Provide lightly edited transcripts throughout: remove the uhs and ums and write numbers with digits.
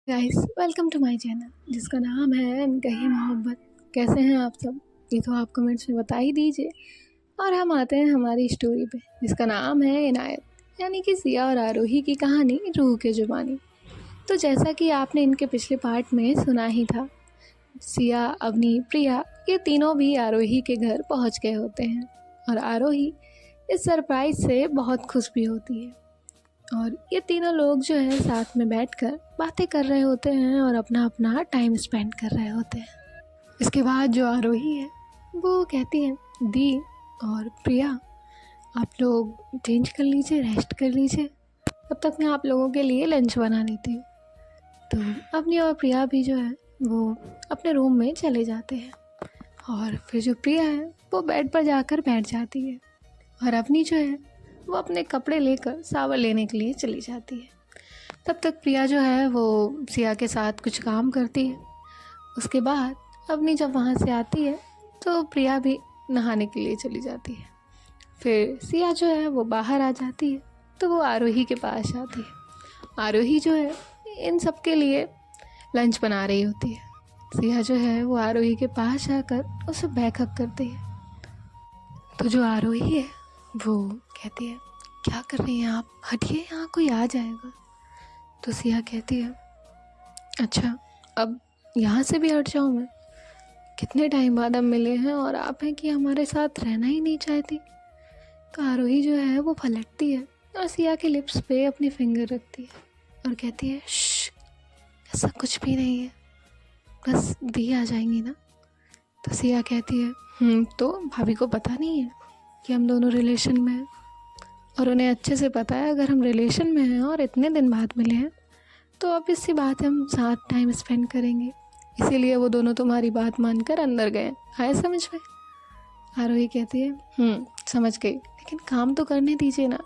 Guys, welcome to my channel जिसका नाम है अनकही मोहब्बत। कैसे हैं आप सब? ये तो आप कमेंट्स में बता ही दीजिए। और हम आते हैं हमारी स्टोरी पे जिसका नाम है इनायत, यानी कि सिया और आरोही की कहानी रूह के जुबानी। तो जैसा कि आपने इनके पिछले पार्ट में सुना ही था, सिया, अवनी, प्रिया ये तीनों भी आरोही के घर पहुंच गए होते हैं और आरोही इस सरप्राइज से बहुत खुश भी होती है। और ये तीनों लोग जो है साथ में बैठकर बातें कर रहे होते हैं और अपना अपना टाइम स्पेंड कर रहे होते हैं। इसके बाद जो आरोही है वो कहती है, दी और प्रिया आप लोग चेंज कर लीजिए, रेस्ट कर लीजिए, तब तक मैं आप लोगों के लिए लंच बना लेती हूँ। तो अपनी और प्रिया भी जो है वो अपने रूम में चले जाते हैं और फिर जो प्रिया है वो बेड पर जाकर बैठ जाती है और अपनी जो है वो अपने कपड़े लेकर शावर लेने के लिए चली जाती है। तब तक प्रिया जो है वो सिया के साथ कुछ काम करती है। उसके बाद अवनी जब वहाँ से आती है तो प्रिया भी नहाने के लिए चली जाती है। फिर सिया जो है वो बाहर आ जाती है तो वो आरोही के पास आती है। आरोही जो है इन सब के लिए लंच बना रही होती है। सिया जो है वो आरोही के पास आकर उसे बैकअप करती है। तो जो आरोही है वो कहती है, क्या कर रही हैं आप, हटिए, यहाँ कोई आ जाएगा। तो सिया कहती है, अच्छा अब यहाँ से भी हट जाऊँ मैं? कितने टाइम बाद अब मिले हैं और आप हैं कि हमारे साथ रहना ही नहीं चाहती। तो आरोही जो है वो पलटती है और सिया के लिप्स पे अपनी फिंगर रखती है और कहती है, श्श, ऐसा कुछ भी नहीं है, बस दी आ जाएंगी ना। तो सिया कहती है, तो भाभी को पता नहीं है कि हम दोनों रिलेशन में हैं? और उन्हें अच्छे से पता है अगर हम रिलेशन में हैं और इतने दिन बाद मिले हैं तो ऑब्वियस सी बात है हम साथ टाइम स्पेंड करेंगे। इसीलिए वो दोनों तुम्हारी बात मानकर अंदर गए। आए समझ में? आरोही कहती है, समझ गई, लेकिन काम तो करने दीजिए ना।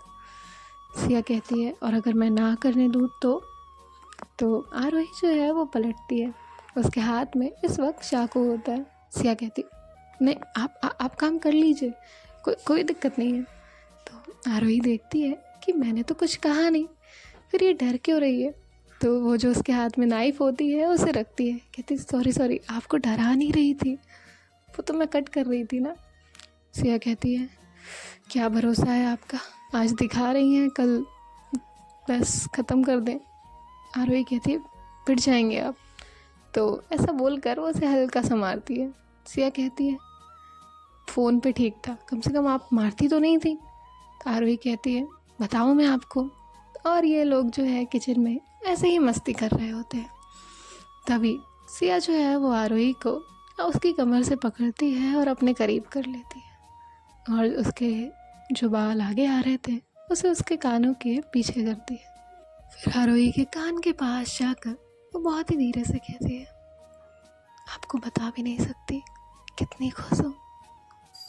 सिया कहती है, और अगर मैं ना करने दूँ तो आरोही जो है वो पलटती है। उसके हाथ में इस वक्त चाकू होता है। सिया कहती, नहीं आप काम कर लीजिए, कोई दिक्कत नहीं है। तो आरोही देखती है कि मैंने तो कुछ कहा नहीं, फिर ये डर क्यों रही है। तो वो जो उसके हाथ में नाइफ़ होती है उसे रखती है, कहती सॉरी आपको डरा नहीं रही थी, वो तो मैं कट कर रही थी ना। सिया कहती है, क्या भरोसा है आपका, आज दिखा रही हैं कल बस ख़त्म कर दें। आरोही कहती है, पिट जाएंगे आप। तो ऐसा बोलकर वो उसे हल्का सा मारती है। सिया कहती है, फ़ोन पे ठीक था, कम से कम आप मारती तो नहीं थी। तो आरोही कहती है, बताऊँ मैं आपको। और ये लोग जो है किचन में ऐसे ही मस्ती कर रहे होते हैं। तभी सिया जो है वो आरोही को उसकी कमर से पकड़ती है और अपने करीब कर लेती है और उसके जो बाल आगे आ रहे थे उसे उसके कानों के पीछे करती है। फिर आरोही के कान के पास जाकर वो बहुत ही धीरे से कहती है, आपको बता भी नहीं सकती कितनी खुश हूँ,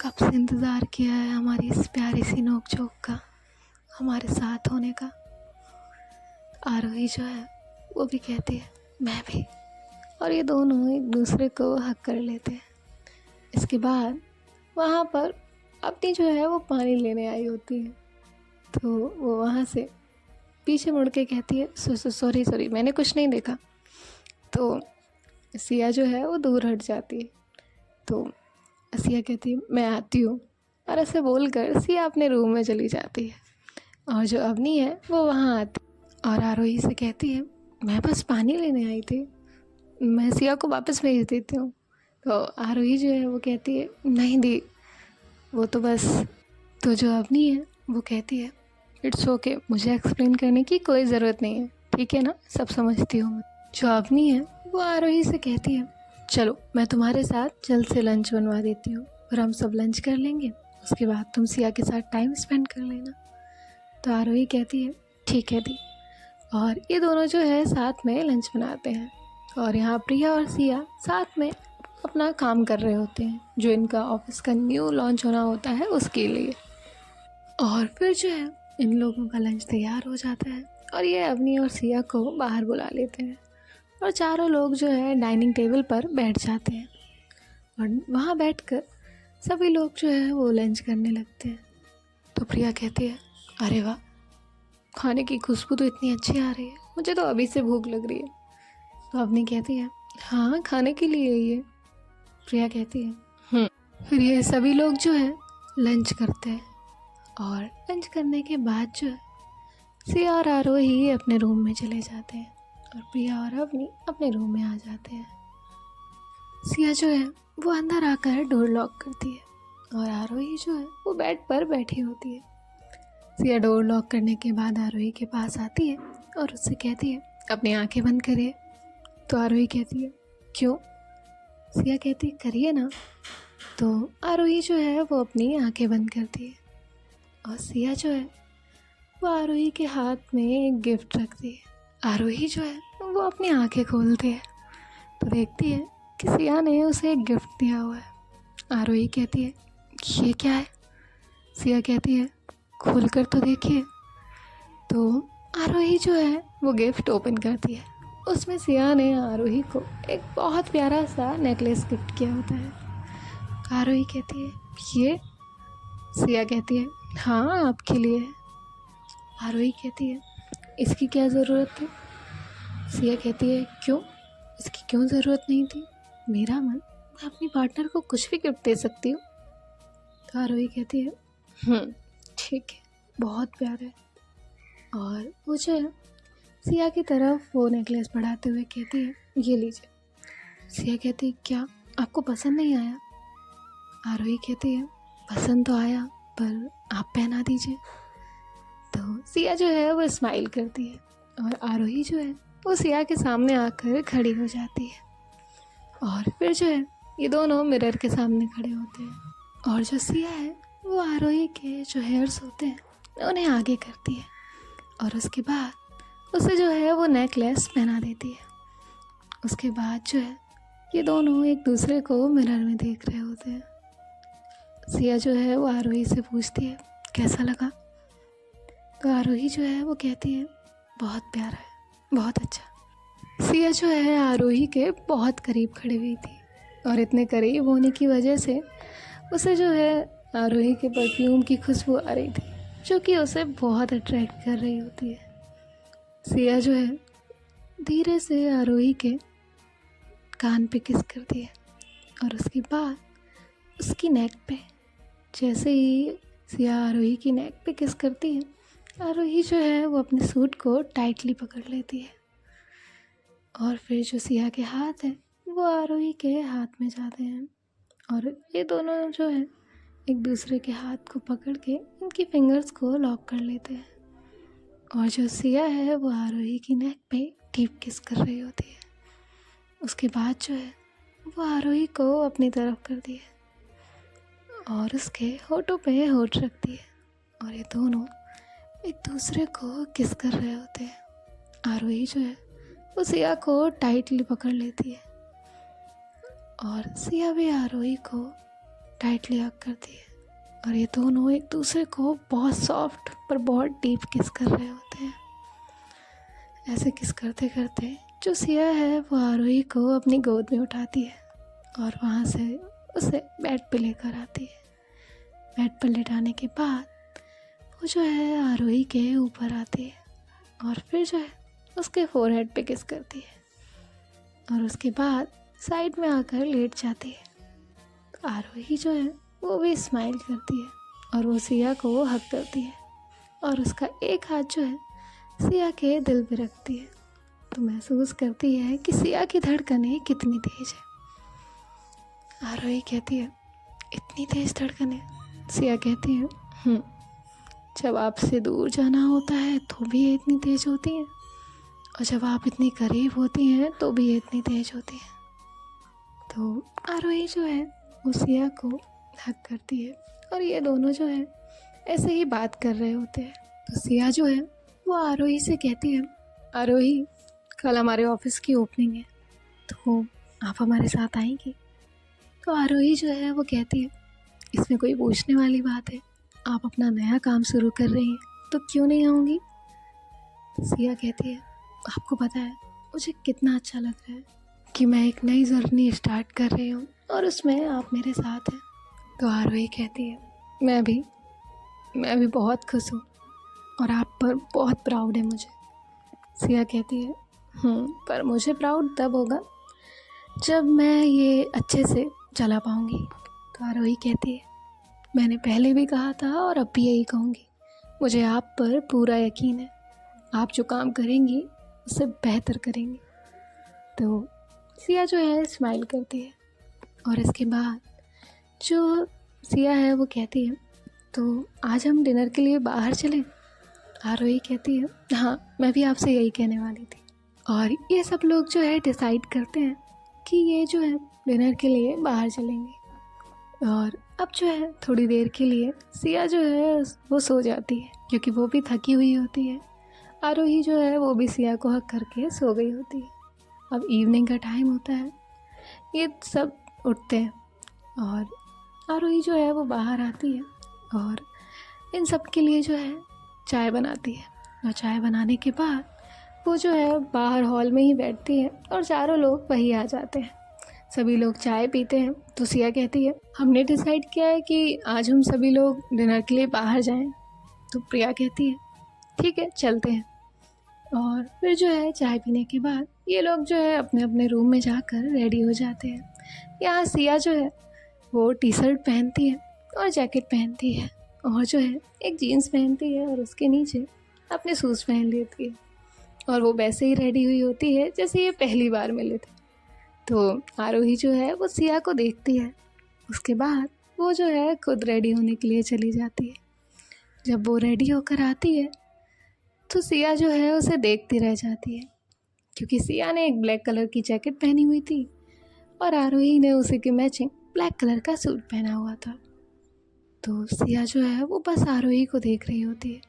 कब से इंतज़ार किया है हमारी इस प्यारी सी नोक-झोंक का, हमारे साथ होने का। आरोही जो है वो भी कहती है, मैं भी। और ये दोनों एक दूसरे को हक कर लेते हैं। इसके बाद वहाँ पर अपनी जो है वो पानी लेने आई होती है। तो वो वहाँ से पीछे मुड़ के कहती है, सॉरी मैंने कुछ नहीं देखा। तो सिया जो है वो दूर हट जाती है। तो सिया कहती है, मैं आती हूँ। और ऐसे बोलकर सिया अपने रूम में चली जाती है और जो अवनी है वो वहाँ आती और आरोही से कहती है, मैं बस पानी लेने आई थी, मैं सिया को वापस भेज देती हूँ। तो आरोही जो है वो कहती है, नहीं दी, वो तो बस। तो जो अवनी है वो कहती है, इट्स ओके, मुझे एक्सप्लेन करने की कोई ज़रूरत नहीं है, ठीक है ना, सब समझती हूँ मैं। जो अवनी है वो आरोही से कहती है, चलो मैं तुम्हारे साथ जल्द से लंच बनवा देती हूँ और हम सब लंच कर लेंगे, उसके बाद तुम सिया के साथ टाइम स्पेंड कर लेना। तो आरोही कहती है, ठीक है दी। और ये दोनों जो है साथ में लंच बनाते हैं और यहाँ प्रिया और सिया साथ में अपना काम कर रहे होते हैं, जो इनका ऑफिस का न्यू लॉन्च होना होता है उसके लिए। और फिर जो है इन लोगों का लंच तैयार हो जाता है और ये अवनी और सिया को बाहर बुला लेते हैं और चारों लोग जो है डाइनिंग टेबल पर बैठ जाते हैं और वहाँ बैठकर सभी लोग जो है वो लंच करने लगते हैं। तो प्रिया कहती है, अरे वाह, खाने की खुशबू तो इतनी अच्छी आ रही है, मुझे तो अभी से भूख लग रही है। तो अवनी कहती है हाँ खाने के लिए ये। प्रिया कहती है फिर ये सभी लोग जो है लंच करते हैं और लंच करने के बाद जो है सिया और आरोही अपने रूम में चले जाते हैं और प्रिया और अवनी अपने रूम में आ जाते हैं। सिया जो है वो अंदर आकर डोर लॉक करती है और आरोही जो है वो बेड पर बैठी होती है। सिया डोर लॉक करने के बाद आरोही के पास आती है और उससे कहती है अपनी आंखें बंद करिए। तो आरोही कहती है क्यों? सिया कहती है करिए ना। तो आरोही जो है वो अपनी आंखें बंद करती है और सिया जो है वो आरोही के हाथ में एक गिफ्ट रखती है। आरोही जो है वो अपनी आंखें खोलती है तो देखती है कि सिया ने उसे एक गिफ्ट दिया हुआ है। आरोही कहती है ये क्या है? सिया कहती है खोल कर तो देखिए। तो आरोही जो है वो गिफ्ट ओपन करती है। उसमें सिया ने आरोही को एक बहुत प्यारा सा नेकलेस गिफ्ट किया होता है। आरोही कहती है ये? सिया कहती है हाँ आपके लिए है। आरोही कहती है इसकी क्या ज़रूरत थी? सिया कहती है क्यों? इसकी क्यों ज़रूरत नहीं थी? मेरा मन, मैं अपनी पार्टनर को कुछ भी गिफ्ट दे सकती हूँ। तो आरोही कहती है ठीक है, बहुत प्यारा है। और वो जो है सिया की तरफ वो नेकलेस बढ़ाते हुए कहती है ये लीजिए। सिया कहती है क्या आपको पसंद नहीं आया? आरोही कहती है पसंद तो आया पर आप पहना दीजिए। तो सिया जो है वो स्माइल करती है और आरोही जो है वो सिया के सामने आकर खड़ी हो जाती है। और फिर जो है ये दोनों मिरर के सामने खड़े होते हैं और जो सिया है वो आरोही के जो हेयर्स होते हैं उन्हें आगे करती है और उसके बाद उसे जो है वो नेकलेस पहना देती है। उसके बाद जो है ये दोनों एक दूसरे को मिरर में देख रहे होते हैं। सिया जो है वो आरोही से पूछती है कैसा लगा? तो आरोही जो है वो कहती है बहुत प्यारा है, बहुत अच्छा। सिया जो है आरोही के बहुत करीब खड़ी हुई थी और इतने करीब होने की वजह से उसे जो है आरोही के परफ्यूम की खुशबू आ रही थी जो कि उसे बहुत अट्रैक्ट कर रही होती है। सिया जो है धीरे से आरोही के कान पे किस करती है और उसके बाद उसकी नेक पे। जैसे ही सिया आरोही की नेक पे किस करती है आरोही जो है वो अपने सूट को टाइटली पकड़ लेती है और फिर जो सिया के हाथ हैं वो आरोही के हाथ में जाते हैं और ये दोनों जो है एक दूसरे के हाथ को पकड़ के उनकी फिंगर्स को लॉक कर लेते हैं और जो सिया है वो आरोही की नेक पे डीप किस कर रही होती है। उसके बाद जो है वो आरोही को अपनी तरफ करती है और उसके होठों पे होठ रखती है और ये दोनों एक दूसरे को किस कर रहे होते हैं। आरोही जो है वो सिया को टाइटली पकड़ लेती है और सिया भी आरोही को टाइटली हग करती है और ये दोनों एक दूसरे को बहुत सॉफ्ट पर बहुत डीप किस कर रहे होते हैं। ऐसे किस करते करते जो सिया है वो आरोही को अपनी गोद में उठाती है और वहाँ से उसे बेड पे लेकर आती है। बेड पर लेटाने के बाद वो जो है आरोही के ऊपर आती है और फिर जो है उसके फोरहेड पे किस करती है और उसके बाद साइड में आकर लेट जाती है। तो आरोही जो है वो भी स्माइल करती है और वो सिया को हग करती है और उसका एक हाथ जो है सिया के दिल पे रखती है तो महसूस करती है कि सिया की धड़कनें कितनी तेज है। आरोही कहती है इतनी तेज धड़कनें? सिया कहती है जब आपसे दूर जाना होता है तो भी ये इतनी तेज होती हैं और जब आप इतनी करीब होती हैं तो भी ये इतनी तेज होती हैं। तो आरोही जो है वो सिया को हग करती है और ये दोनों जो है ऐसे ही बात कर रहे होते हैं। तो सिया जो है वो आरोही से कहती है आरोही कल हमारे ऑफिस की ओपनिंग है तो आप हमारे साथ आएंगी? तो आरोही जो है वो कहती है इसमें कोई पूछने वाली बात है, आप अपना नया काम शुरू कर रही हैं तो क्यों नहीं आऊँगी? तो सिया कहती है आपको पता है मुझे कितना अच्छा लग रहा है कि मैं एक नई जर्नी स्टार्ट कर रही हूँ और उसमें आप मेरे साथ हैं। तो आरोही कहती है मैं भी बहुत खुश हूँ और आप पर बहुत प्राउड है मुझे। सिया कहती है पर मुझे प्राउड तब होगा जब मैं ये अच्छे से चला पाऊँगी। तो आरोही कहती है, मैंने पहले भी कहा था और अब भी यही कहूँगी, मुझे आप पर पूरा यकीन है, आप जो काम करेंगी उससे बेहतर करेंगी। तो सिया जो है स्माइल करती है और इसके बाद जो सिया है वो कहती है, तो आज हम डिनर के लिए बाहर चलें? आरोही कहती है, हाँ मैं भी आपसे यही कहने वाली थी। और ये सब लोग जो है डिसाइड करते हैं कि ये जो है डिनर के लिए बाहर चलेंगे। और अब जो है थोड़ी देर के लिए सिया जो है वो सो जाती है क्योंकि वो भी थकी हुई होती है। आरोही जो है वो भी सिया को हक करके सो गई होती है। अब इवनिंग का टाइम होता है, ये सब उठते हैं और आरोही जो है वो बाहर आती है और इन सब के लिए जो है चाय बनाती है। और चाय बनाने के बाद वो जो है बाहर हॉल में ही बैठती है और चारों लोग वहीं आ जाते हैं। सभी लोग चाय पीते हैं। तो सिया कहती है, हमने डिसाइड किया है कि आज हम सभी लोग डिनर के लिए बाहर जाएं। तो प्रिया कहती है, ठीक है चलते हैं। और फिर जो है चाय पीने के बाद ये लोग जो है अपने अपने रूम में जाकर रेडी हो जाते हैं। यहाँ सिया जो है वो टी शर्ट पहनती है और जैकेट पहनती है और जो है एक जीन्स पहनती है और उसके नीचे अपने शूज़ पहन लेती है और वो वैसे ही रेडी हुई होती है जैसे ये पहली बार मिले थे। तो आरोही जो है वो सिया को देखती है, उसके बाद वो जो है खुद रेडी होने के लिए चली जाती है। जब वो रेडी होकर आती है तो सिया जो है उसे देखती रह जाती है क्योंकि सिया ने एक ब्लैक कलर की जैकेट पहनी हुई थी और आरोही ने उसी के मैचिंग ब्लैक कलर का सूट पहना हुआ था। तो सिया जो है वो बस आरोही को देख रही होती है।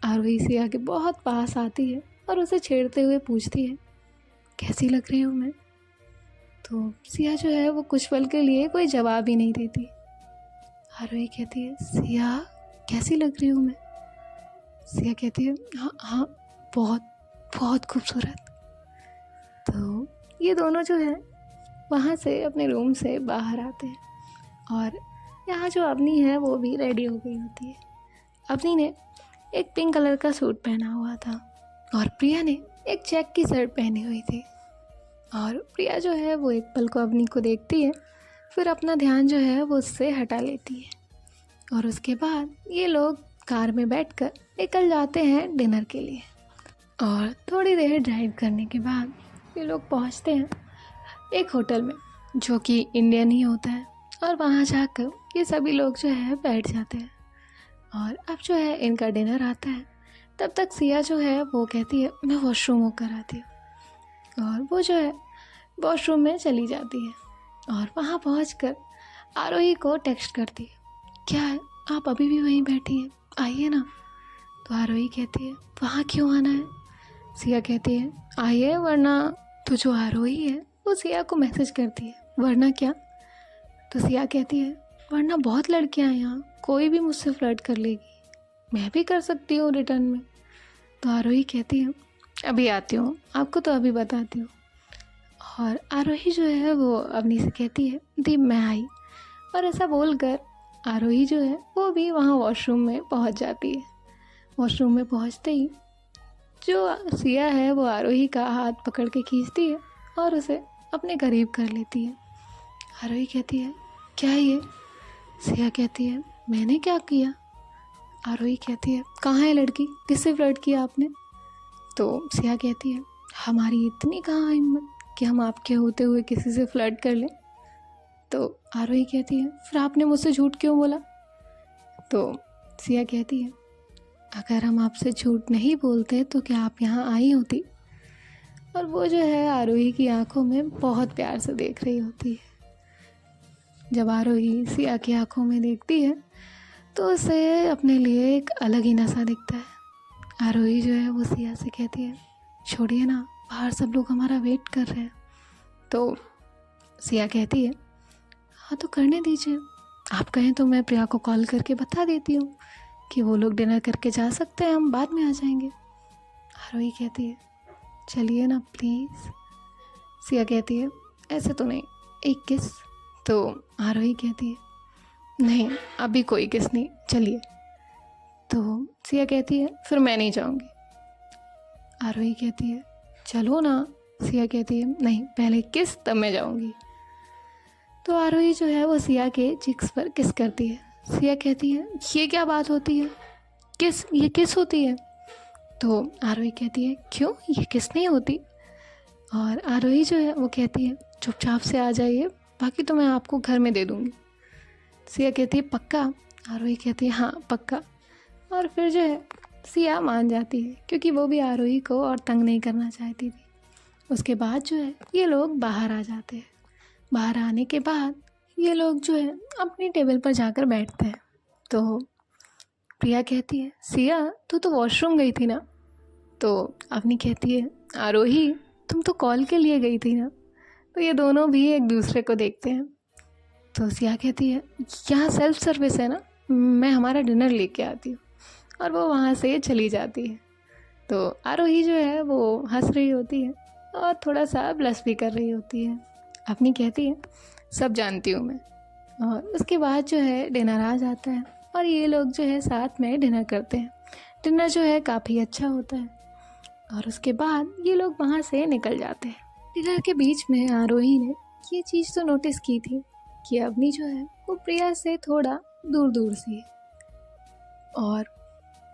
आरोही सिया के बहुत पास आती है और उसे छेड़ते हुए पूछती है, कैसी लग रही हूँ मैं? तो सिया जो है वो कुछ पल के लिए कोई जवाब ही नहीं देती। आरोही कहती है, सिया कैसी लग रही हूँ मैं? सिया कहती है, हाँ हाँ बहुत बहुत खूबसूरत। तो ये दोनों जो है वहाँ से अपने रूम से बाहर आते हैं और यहाँ जो अवनी है वो भी रेडी हो गई होती है। अवनी ने एक पिंक कलर का सूट पहना हुआ था और प्रिया ने एक चेक की शर्ट पहनी हुई थी। और प्रिया जो है वो एक पल को अवनी को देखती है, फिर अपना ध्यान जो है वो उससे हटा लेती है और उसके बाद ये लोग कार में बैठकर निकल जाते हैं डिनर के लिए। और थोड़ी देर ड्राइव करने के बाद ये लोग पहुंचते हैं एक होटल में जो कि इंडियन ही होता है और वहाँ जाकर ये सभी लोग जो है बैठ जाते हैं। और अब जो है इनका डिनर आता है। तब तक सिया जो है वो कहती है, मैं वॉशरूम होकर आती हूँ। और वो जो है वॉशरूम में चली जाती है और वहाँ पहुँचकर आरोही को टेक्स्ट करती है, क्या है आप अभी भी वहीं बैठी हैं, आइए ना। तो आरोही कहती है, वहाँ क्यों आना है? सिया कहती है, आइए वरना। तो जो आरोही है वो सिया को मैसेज करती है, वरना क्या? तो सिया कहती है, वरना बहुत लड़कियां हैं यहाँ, कोई भी मुझसे फ्लर्ट कर लेगी, मैं भी कर सकती हूँ रिटर्न में। तो आरोही कहती है, अभी आती हूँ, आपको तो अभी बताती हूँ। और आरोही जो है वो अवनी से कहती है, दीप मैं आई। और ऐसा बोलकर आरोही जो है वो भी वहाँ वॉशरूम में पहुँच जाती है। वॉशरूम में पहुँचते ही जो सिया है वो आरोही का हाथ पकड़ के खींचती है और उसे अपने करीब कर लेती है। आरोही कहती है, क्या है ये? सिया कहती है, मैंने क्या किया? आरोही कहती है, कहाँ है लड़की, किससे फ्लर्ट किया आपने? तो सिया कहती है, हमारी इतनी कहाँ हिम्मत कि हम आपके होते हुए किसी से फ्लर्ट कर लें। तो आरोही कहती है, फिर आपने मुझसे झूठ क्यों बोला? तो सिया कहती है, अगर हम आपसे झूठ नहीं बोलते तो क्या आप यहाँ आई होती? और वो जो है आरोही की आंखों में बहुत प्यार से देख रही होती है। जब आरोही सिया की आंखों में देखती है तो उसे अपने लिए एक अलग ही नशा दिखता है। आरोही जो है वो सिया से कहती है, छोड़िए ना, बाहर सब लोग हमारा वेट कर रहे हैं। तो सिया कहती है, हाँ तो करने दीजिए, आप कहें तो मैं प्रिया को कॉल करके बता देती हूँ कि वो लोग डिनर करके जा सकते हैं, हम बाद में आ जाएंगे। आरोही कहती है, चलिए ना प्लीज़। सिया कहती है, ऐसे तो नहीं, एक किस। तो आरोही कहती है, नहीं अभी कोई किस नहीं, चलिए। तो सिया कहती है, फिर मैं नहीं जाऊंगी। आरोही कहती है, चलो ना। सिया कहती है नहीं, पहले किस तब मैं जाऊँगी। तो आरोही जो है वो सिया के चिक्स पर किस करती है। सिया कहती है ये क्या बात होती है, किस, ये किस होती है। तो आरोही कहती है क्यों, ये किस नहीं होती। और आरोही जो है वो कहती है चुपचाप से आ जाइए, बाकी तो मैं आपको घर में दे दूँगी। सिया कहती है पक्का। आरोही कहती है हाँ पक्का। और फिर जो है सिया मान जाती है, क्योंकि वो भी आरोही को और तंग नहीं करना चाहती थी। उसके बाद जो है ये लोग बाहर आ जाते हैं। बाहर आने के बाद ये लोग जो है अपनी टेबल पर जाकर बैठते हैं। तो प्रिया कहती है सिया तू तो वॉशरूम गई थी ना। तो अवनी कहती है आरोही तुम तो कॉल के लिए गई थी ना। तो ये दोनों भी एक दूसरे को देखते हैं। तो सिया कहती है यहाँ सेल्फ सर्विस है ना, मैं हमारा डिनर लेके आती हूँ। और वो वहाँ से चली जाती है। तो आरोही जो है वो हंस रही होती है और थोड़ा सा ब्लश भी कर रही होती है। अपनी कहती है सब जानती हूँ मैं। और उसके बाद जो है डिनर आ जाता है और ये लोग जो है साथ में डिनर करते हैं। डिनर जो है काफ़ी अच्छा होता है और उसके बाद ये लोग वहाँ से निकल जाते हैं। डिनर के बीच में आरोही ने ये चीज़ तो नोटिस की थी कि अवनी जो है वो प्रिया से थोड़ा दूर दूर सी है। और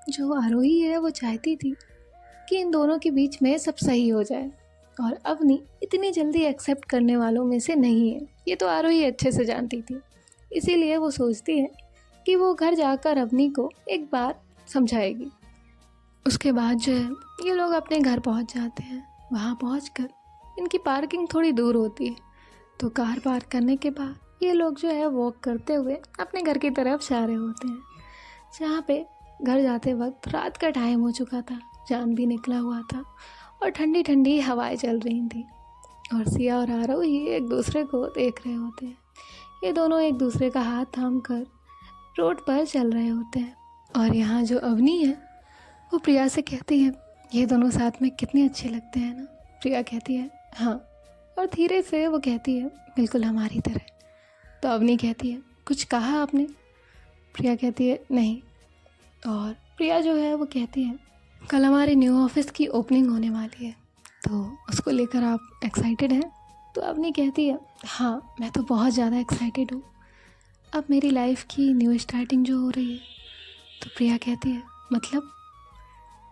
जो आरोही है वो चाहती थी कि इन दोनों के बीच में सब सही हो जाए। और अवनी इतनी जल्दी एक्सेप्ट करने वालों में से नहीं है, ये तो आरोही अच्छे से जानती थी। इसीलिए वो सोचती है कि वो घर जाकर अवनी को एक बार समझाएगी। उसके बाद जो है ये लोग अपने घर पहुंच जाते हैं। वहाँ पहुंचकर इनकी पार्किंग थोड़ी दूर होती है। तो कार पार्क करने के बाद ये लोग जो है वॉक करते हुए अपने घर की तरफ जा रहे होते हैं, जहाँ पे घर जाते वक्त रात का टाइम हो चुका था, चांद भी निकला हुआ था और ठंडी ठंडी हवाएं चल रही थी। और सिया और आरोही एक दूसरे को देख रहे होते हैं। ये दोनों एक दूसरे का हाथ थाम कर रोड पर चल रहे होते हैं। और यहाँ जो अवनी है वो प्रिया से कहती है ये दोनों साथ में कितने अच्छे लगते हैं ना। प्रिया कहती है हाँ, और धीरे से वो कहती है बिल्कुल हमारी तरह। तो अवनी कहती है कुछ कहा आपने। प्रिया कहती है नहीं। और प्रिया जो है वो कहती है कल हमारे न्यू ऑफिस की ओपनिंग होने वाली है, तो उसको लेकर आप एक्साइटेड हैं। तो अवनी कहती है हाँ मैं तो बहुत ज़्यादा एक्साइटेड हूँ, अब मेरी लाइफ की न्यू स्टार्टिंग जो हो रही है। तो प्रिया कहती है मतलब।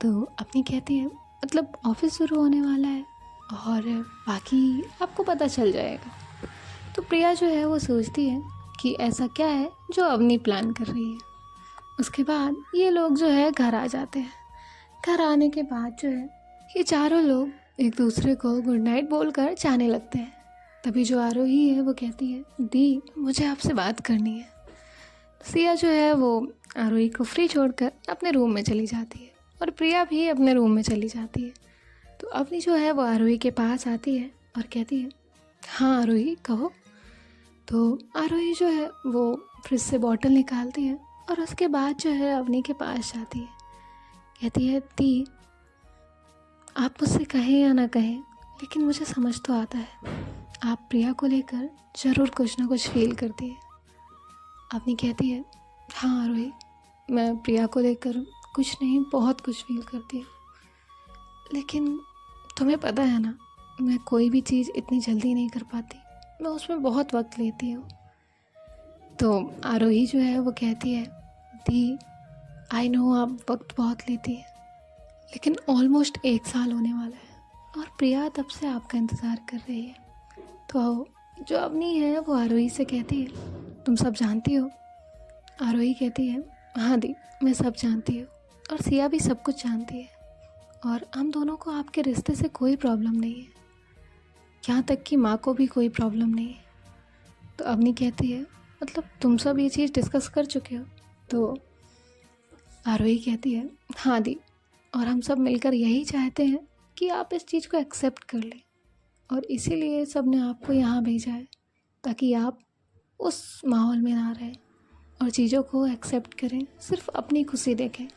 तो अवनी कहती है मतलब ऑफिस शुरू होने वाला है और बाकी आपको पता चल जाएगा। तो प्रिया जो है वो सोचती है कि ऐसा क्या है जो अवनी प्लान कर रही है। उसके बाद ये लोग जो है घर आ जाते हैं। घर आने के बाद जो है ये चारों लोग एक दूसरे को गुड नाइट बोलकर जाने लगते हैं। तभी जो आरोही है वो कहती है दी मुझे आपसे बात करनी है। सिया जो है वो आरोही को फ्री छोड़कर अपने रूम में चली जाती है और प्रिया भी अपने रूम में चली जाती है। तो अवनी जो है वो आरोही के पास आती है और कहती है हाँ आरोही कहो। तो आरोही जो है वो फ्रिज से बॉटल निकालती है और उसके बाद जो है अवनी के पास जाती है। कहती है दी आप मुझसे कहें या ना कहें, लेकिन मुझे समझ तो आता है आप प्रिया को लेकर ज़रूर कुछ ना कुछ फील करती है। अवनी कहती है हाँ आरोही, मैं प्रिया को लेकर कुछ नहीं बहुत कुछ फील करती हूँ, लेकिन तुम्हें पता है ना मैं कोई भी चीज़ इतनी जल्दी नहीं कर पाती, मैं उसमें बहुत वक्त लेती हूँ। तो आरोही जो है वो कहती है दी आई नो आप वक्त बहुत लेती है, लेकिन ऑलमोस्ट 1 साल होने वाला है और प्रिया तब से आपका इंतज़ार कर रही है। तो जो अवनी है वो आरोही से कहती है तुम सब जानती हो। आरोही कहती है हाँ दी मैं सब जानती हूँ और सिया भी सब कुछ जानती है और हम दोनों को आपके रिश्ते से कोई प्रॉब्लम नहीं है, यहाँ तक कि माँ को भी कोई प्रॉब्लम नहीं है। तो अवनी कहती है मतलब तुम सब ये चीज़ डिस्कस कर चुके हो। तो आरोही कहती है हाँ दी, और हम सब मिलकर यही चाहते हैं कि आप इस चीज़ को एक्सेप्ट कर लें और इसीलिए सब ने आपको यहाँ भेजा है ताकि आप उस माहौल में ना रहें और चीज़ों को एक्सेप्ट करें, सिर्फ अपनी खुशी देखें।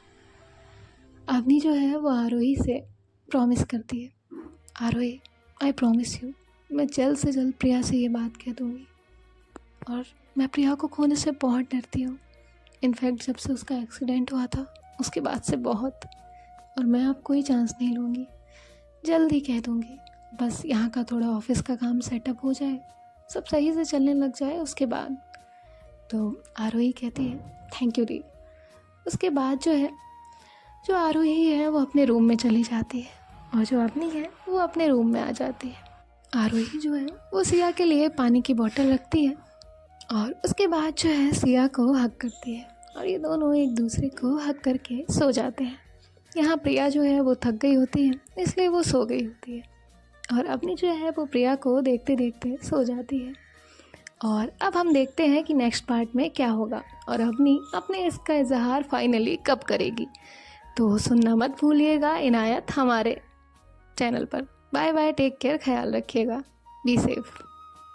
अवनी जो है वो आरोही से प्रॉमिस करती है आरोही आई प्रॉमिस यू मैं जल्द से जल्द प्रिया से ये बात कह दूँगी और मैं प्रिया को खोने से बहुत डरती हूँ। इनफैक्ट जब से उसका एक्सीडेंट हुआ था उसके बाद से बहुत, और मैं अब कोई चांस नहीं लूँगी। जल्द ही कह दूँगी, बस यहाँ का थोड़ा ऑफिस का काम सेटअप हो जाए, सब सही से चलने लग जाए उसके बाद। तो आरोही कहती है थैंक यू दी। उसके बाद जो आरोही है वो अपने रूम में चली जाती है और जो अपनी है वो अपने रूम में आ जाती है। आरोही जो है वो सिया के लिए पानी की बोतल रखती है और उसके बाद जो है सिया को हग करती है और ये दोनों एक दूसरे को हग करके सो जाते हैं। यहाँ प्रिया जो है वो थक गई होती है, इसलिए वो सो गई होती है और अपनी जो है वो प्रिया को देखते देखते सो जाती है। और अब हम देखते हैं कि नेक्स्ट पार्ट में क्या होगा और अपने इसका इजहार फाइनली कब करेगी। तो सुनना मत भूलिएगा इनायत हमारे चैनल पर। बाय बाय, टेक केयर, ख्याल रखिएगा, बी सेफ।